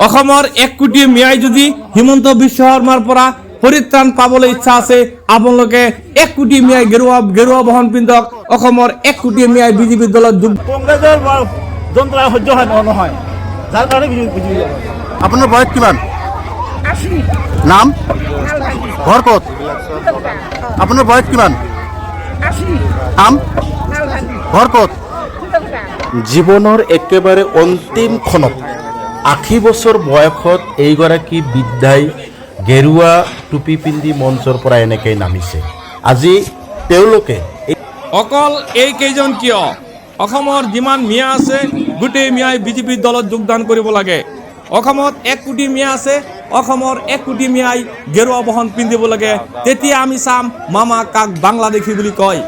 অসমৰ 1 কোটি মিয়াই যদি হিমন্ত বিশ্ব শৰ্মাৰ পৰা পৰিত্ৰাণ পাবলৈ ইচ্ছা আছে আপোনালোকে 1 কোটি মিয়াই গেৰুৱা বহন পিন্ধক অসমৰ 1 কোটি মিয়াই বিজেপি দলত যোগ কংগ্ৰেছৰ যন্ত্ৰণা সহ্য নহয় যাৰ কাৰণে বিজেপি আপোনাৰ বয়স কিমান নাম ঘৰ ক'ত আপোনাৰ বয়স কিমান নাম ঘৰ ক'ত জীৱনৰ একেবাৰে অন্তিম ক্ষণত 80 বছৰ বয়সত এইগৰাকী বৃদ্ধাই গেৰুৱা টুপি পিন্ধি মঞ্চৰ পৰা এনেকৈ নামিছে আজি তেওঁলোকে অকল এই কেইজন কিয় অসমৰ যিমান মিয়া আছে গোটেই মিয়াই বিজেপি দলত যোগদান কৰিব লাগে অসমত 1 কোটি মিয়া আছে অসমৰ 1 কোটি মিয়াই গেৰুৱা বহন পিন্ধিব লাগে তেতিয়া আমি চাম মামা কাক বাংলাদেশী বুলি কয়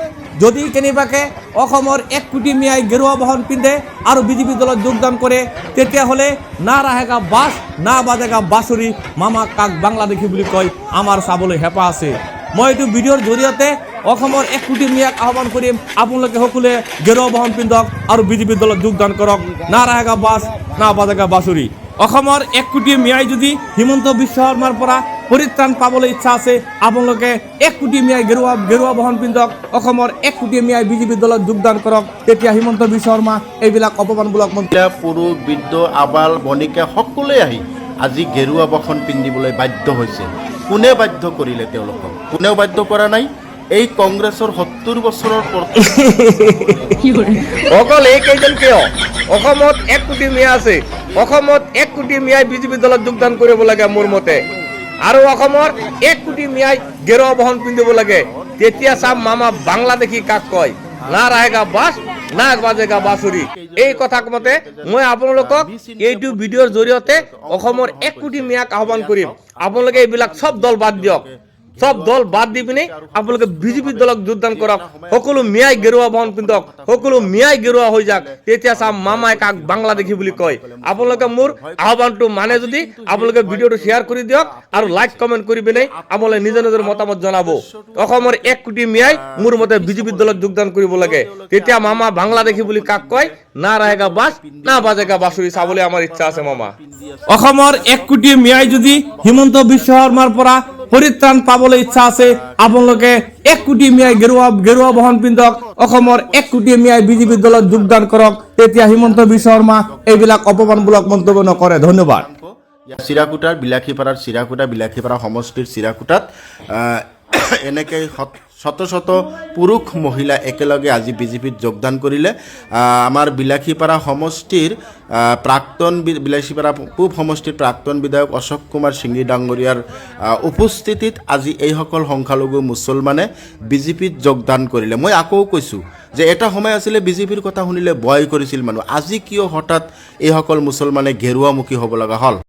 যদি কেনেবাকে অসমৰ 1 কোটি মিয়াই গেৰুৱা বহন পিন্ধে আৰু বিজেপি দলত যোগদান কৰে তেতিয়াহ'লে না ৰাহেগা বাছ না বাজেগা বাঁচৰি মামা কাক বাংলাদেশী বুলি কয় আমাৰ চাবলৈ হেঁপাহ আছে মই এইটো ভিডিঅ'ৰ জৰিয়তে অসমৰ 1 কোটি মিয়াক আহ্বান কৰিম আপোনালোকে সকলোৱে গেৰুৱা বহন পিন্ধক আৰু বিজেপি দলত যোগদান কৰক না ৰাহেগা বাছ না বাজেগা বাঁচৰি অসমৰ 1 কোটি মিয়াই যদি হিমন্ত বিশ্ব শৰ্মাৰ পৰা পৰিত্ৰাণ পাবলৈ ইচ্ছা আছে আপোনালোকে 1 কোটি মিয়াই গেৰুৱা বহন পিন্ধক অসমৰ 1 কোটি মিয়াই বিজেপি দলত যোগদান কৰক তেতিয়া হিমন্ত বিশ্ব শৰ্মা এইবিলাক অপমানমূলক মন্তব্য পুৰুষ বৃদ্ধ আবাল বনিকে সকলোৱে আহি আজি গেৰুৱা বহন পিন্ধিবলৈ বাধ্য হৈছে কোনে বাধ্য কৰিলে তেওঁলোকক কোনেও বাধ্য কৰা নাই এই কংগ্ৰেছৰ 70 বছৰৰ অকল এই কেইজন কিয় অসমত 1 কোটি মিয়া আছে অসমত 1 কোটি মিয়াই বিজেপি দলত যোগদান কৰিব লাগে মোৰ মতে আৰু অসমৰ 1 কোটি মিয়াই গেৰুৱা বহন পিন্ধিব লাগে তেতিয়া চাম মামা বাংলাদেশী কাক কয় না ৰাহেগা বাছ না বাজেগা বাঁচৰি এই কথা মতে মই আপোনালোকক এইটো ভিডিঅ'ৰ জৰিয়তে অসমৰ 1 কোটি মিয়াক আহ্বান কৰিম আপোনালোকে এইবিলাক সব দল বাদ দিয়ক সব দল বাদ দি পিনে আপোনালোকে বিজেপি দলক যোগদান কৰক সকলো মিয়াই গেৰুৱা বহন পিন্ধক সকলো মিয়াই গেৰুৱা হৈ যাক তেতিয়া চাম মামাই কাক বাংলাদেশী বুলি কয় আপোনালোকে মোৰ আহ্বানটো মানে যদি আপোনালোকে ভিডিঅ'টো শ্বেয়াৰ কৰি দিয়ক আৰু লাইক কমেণ্ট কৰি পিনে আপোনালোকে নিজৰ মতামত জনাব অসমৰ 1 কোটি মিয়াই মোৰ মতে বিজেপি দলত যোগদান কৰিব লাগে তেতিয়া মামা বাংলাদেশী বুলি কাক কয় না ৰাহেগা বাছ না বাজেগা বাঁচৰি চাবলৈ আমাৰ ইচ্ছা আছে মামা অসমৰ 1 কোটি মিয়াই যদি হিমন্ত বিশ্ব শৰ্মাৰ পৰা পৰিত্ৰাণ পাবলৈ ইচ্ছা আছে আপোনালোকে 1 কোটি মিয়াই গেৰুৱা বহন পিন্ধক অসমৰ 1 কোটি মিয়াই বিজেপি দলত যোগদান কৰক তেতিয়া হিমন্ত বিশ্ব শৰ্মা এইবিলাক অপমানমূলক মন্তব্য নকৰে ধন্যবাদ চিৰাকুটাৰ বিলাসীপাৰা সমষ্টিৰ চিৰাকুটাত এনেকৈ শত পুৰুষ মহিলা একেলগে আজি বিজেপিত যোগদান কৰিলে আমাৰ বিলাসীপাৰা সমষ্টিৰ বিলাসীপাৰা পূব সমষ্টিৰ প্ৰাক্তন বিধায়ক অশোক কুমাৰ সিংৰি ডাঙৰীয়াৰ উপস্থিতিত আজি এইসকল সংখ্যালঘু মুছলমানে বিজেপিত যোগদান কৰিলে মই আকৌ কৈছোঁ যে এটা সময় আছিলে বিজেপিৰ কথা শুনিলে ভয় কৰিছিল মানুহ আজি কিয় হঠাৎ এইসকল মুছলমানে গেৰুৱামুখী হ'ব লগা হ'ল